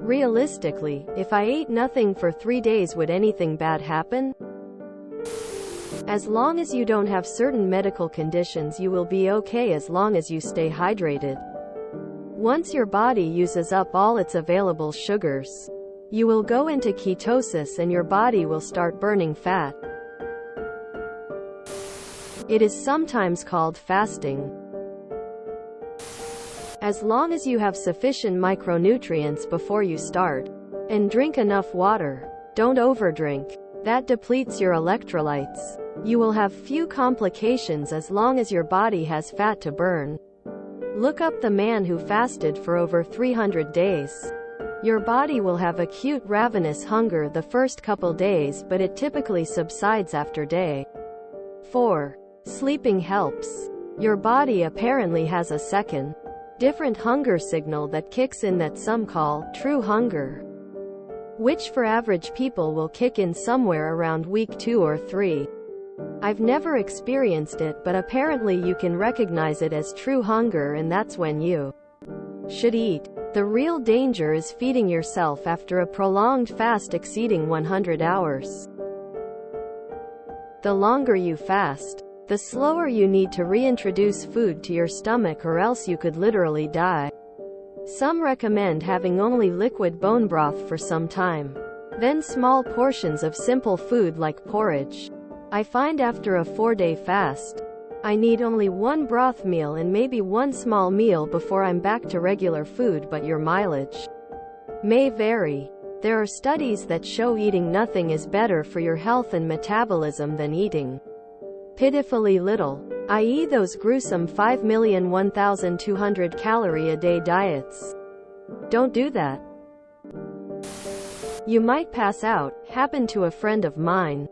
Realistically, if I ate nothing for 3 days, would anything bad happen? As long as you don't have certain medical conditions, you will be okay as long as you stay hydrated. Once your body uses up all its available sugars, you will go into ketosis and your body will start burning fat. It is sometimes called fasting. As long as you have sufficient micronutrients before you start, and drink enough water, don't overdrink. That depletes your electrolytes. You will have few complications as long as your body has fat to burn. Look up the man who fasted for over 300 days. Your body will have acute ravenous hunger the first couple days, but it typically subsides after day 4. Sleeping helps. Your body apparently has a second, different hunger signal that kicks in that some call true hunger, which for average people will kick in somewhere around week 2 or 3. I've never experienced it, but apparently you can recognize it as true hunger, and that's when you should eat. The real danger is feeding yourself after a prolonged fast exceeding 100 hours. The longer you fast, the slower you need to reintroduce food to your stomach, or else you could literally die. Some recommend having only liquid bone broth for some time, then small portions of simple food like porridge. I find after a 4-day fast, I need only one broth meal and maybe one small meal before I'm back to regular food, but your mileage may vary. There are studies that show eating nothing is better for your health and metabolism than eating pitifully little, i.e. those gruesome 5,001,200 calorie a day diets. Don't do that. You might pass out. Happened to a friend of mine.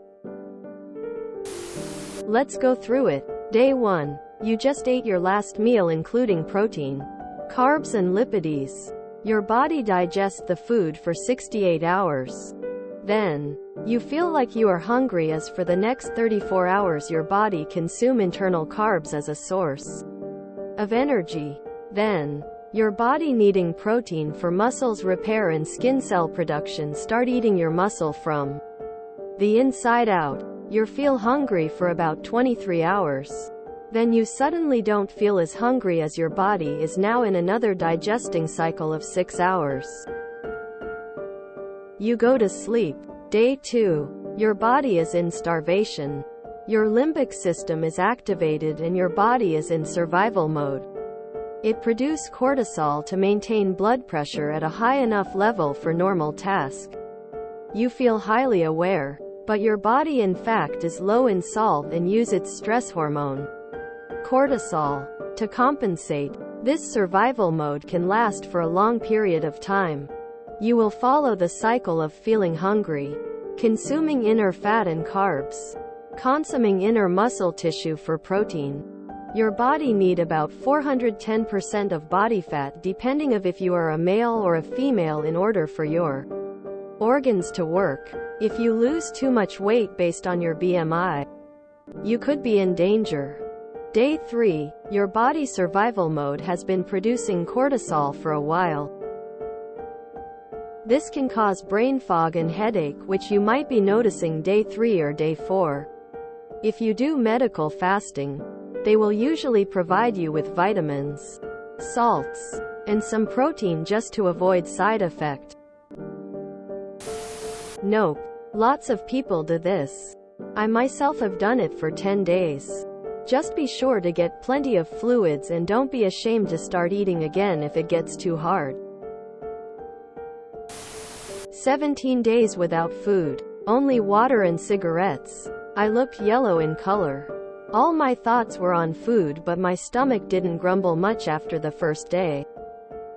Let's go through it. Day 1. You just ate your last meal including protein, carbs and lipids. Your body digests the food for 68 hours. Then, you feel like you are hungry, as for the next 34 hours your body consumes internal carbs as a source of energy. Then, your body needing protein for muscles repair and skin cell production start eating your muscle from the inside out. You feel hungry for about 23 hours. Then you suddenly don't feel as hungry, as your body is now in another digesting cycle of 6 hours. You go to sleep. Day 2. Your body is in starvation. Your limbic system is activated and your body is in survival mode. It produces cortisol to maintain blood pressure at a high enough level for normal tasks. You feel highly aware, but your body in fact is low in salt and use its stress hormone, cortisol, to compensate. This survival mode can last for a long period of time. You will follow the cycle of feeling hungry, consuming inner fat and carbs, consuming inner muscle tissue for protein. Your body need about 410% of body fat depending of if you are a male or a female in order for your organs to work. If you lose too much weight based on your BMI, you could be in danger. Day 3. Your body survival mode has been producing cortisol for a while. This can cause brain fog and headache, which you might be noticing day 3 or day 4. If you do medical fasting, they will usually provide you with vitamins, salts, and some protein just to avoid side effect. Nope. Lots of people do this. I myself have done it for 10 days. Just be sure to get plenty of fluids and don't be ashamed to start eating again if it gets too hard. 17 days without food. Only water and cigarettes. I looked yellow in color. All my thoughts were on food, but my stomach didn't grumble much after the first day.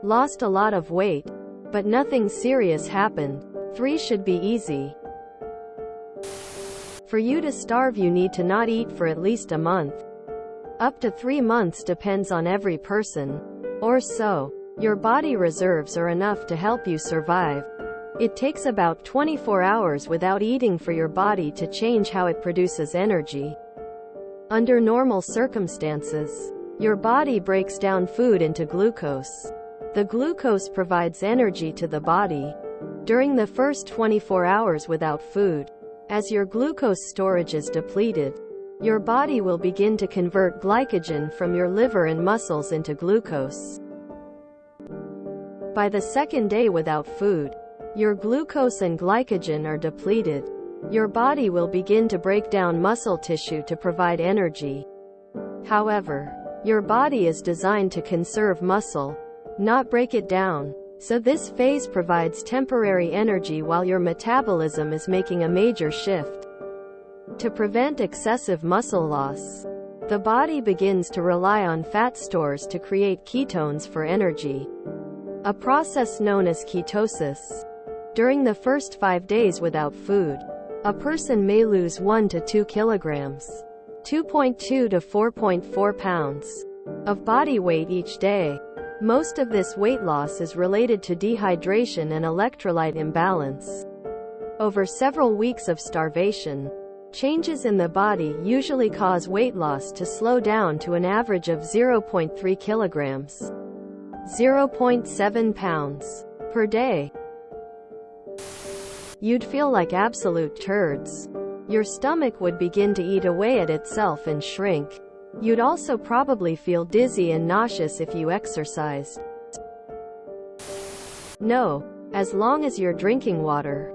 Lost a lot of weight, but nothing serious happened. 3 should be easy. For you to starve, you need to not eat for at least a month. Up to 3 months depends on every person, or so. Your body reserves are enough to help you survive. It takes about 24 hours without eating for your body to change how it produces energy. Under normal circumstances, your body breaks down food into glucose. The glucose provides energy to the body during the first 24 hours without food. As your glucose storage is depleted, your body will begin to convert glycogen from your liver and muscles into glucose. By the second day without food, your glucose and glycogen are depleted. Your body will begin to break down muscle tissue to provide energy. However, your body is designed to conserve muscle, not break it down. So this phase provides temporary energy while your metabolism is making a major shift. To prevent excessive muscle loss, the body begins to rely on fat stores to create ketones for energy, a process known as ketosis. During the first 5 days without food, a person may lose 1 to 2 kilograms, 2.2 to 4.4 pounds, of body weight each day. Most of this weight loss is related to dehydration and electrolyte imbalance. Over several weeks of starvation, changes in the body usually cause weight loss to slow down to an average of 0.3 kilograms, 0.7 pounds, per day. You'd feel like absolute turds. Your stomach would begin to eat away at itself and shrink. You'd also probably feel dizzy and nauseous if you exercised. No, as long as you're drinking water.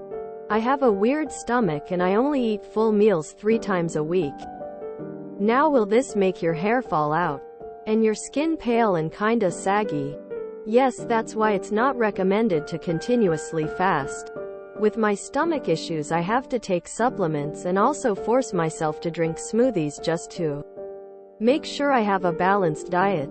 I have a weird stomach and I only eat full meals 3 times a week. Now will this make your hair fall out? And your skin pale and kinda saggy? Yes, that's why it's not recommended to continuously fast. With my stomach issues I have to take supplements and also force myself to drink smoothies just to make sure I have a balanced diet.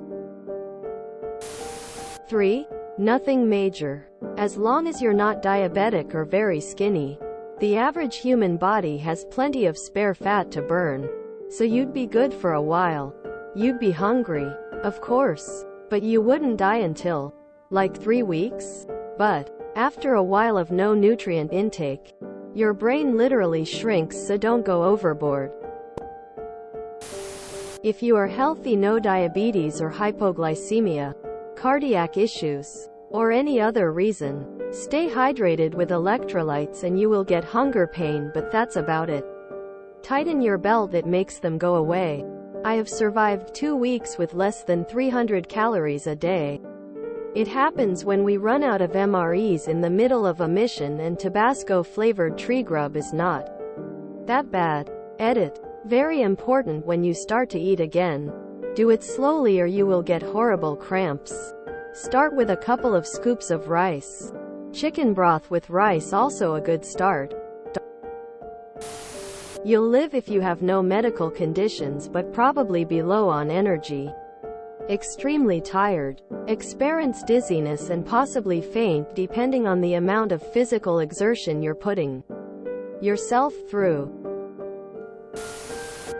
3. Nothing major. As long as you're not diabetic or very skinny, the average human body has plenty of spare fat to burn. So you'd be good for a while. You'd be hungry, of course, but you wouldn't die until, like 3 weeks? But after a while of no nutrient intake, your brain literally shrinks, so don't go overboard. If you are healthy, no diabetes or hypoglycemia, cardiac issues, or any other reason, stay hydrated with electrolytes and you will get hunger pain, but that's about it. Tighten your belt, it makes them go away. I have survived 2 weeks with less than 300 calories a day. It happens when we run out of MREs in the middle of a mission, and Tabasco-flavored tree grub is not that bad. Edit. Very important when you start to eat again. Do it slowly or you will get horrible cramps. Start with a couple of scoops of rice. Chicken broth with rice also a good start. You'll live if you have no medical conditions, but probably be low on energy, extremely tired, experience dizziness and possibly faint depending on the amount of physical exertion you're putting yourself through.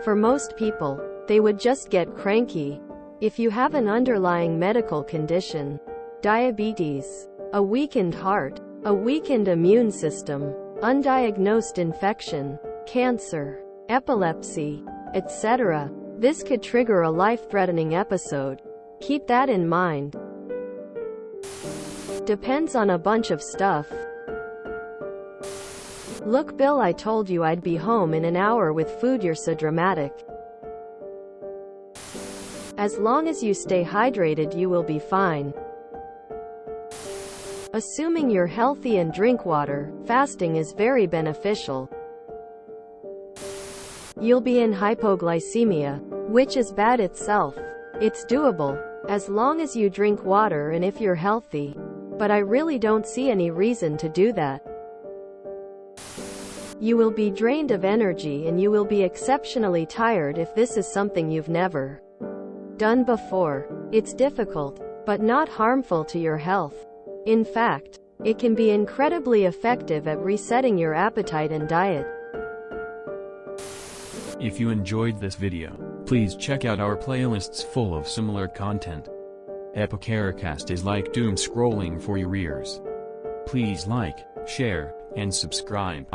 For most people, they would just get cranky. If you have an underlying medical condition, diabetes, a weakened heart, a weakened immune system, undiagnosed infection, cancer, epilepsy, etc., this could trigger a life-threatening episode. Keep that in mind. Depends on a bunch of stuff. Look, Bill, I told you I'd be home in an hour with food. You're so dramatic. As long as you stay hydrated, you will be fine. Assuming you're healthy and drink water, fasting is very beneficial. You'll be in hypoglycemia, which is bad itself. It's doable, as long as you drink water and if you're healthy. But I really don't see any reason to do that. You will be drained of energy and you will be exceptionally tired if this is something you've never done before. It's difficult, but not harmful to your health. In fact, it can be incredibly effective at resetting your appetite and diet. If you enjoyed this video, please check out our playlists full of similar content. Epicaricast is like doom scrolling for your ears. Please like, share, and subscribe.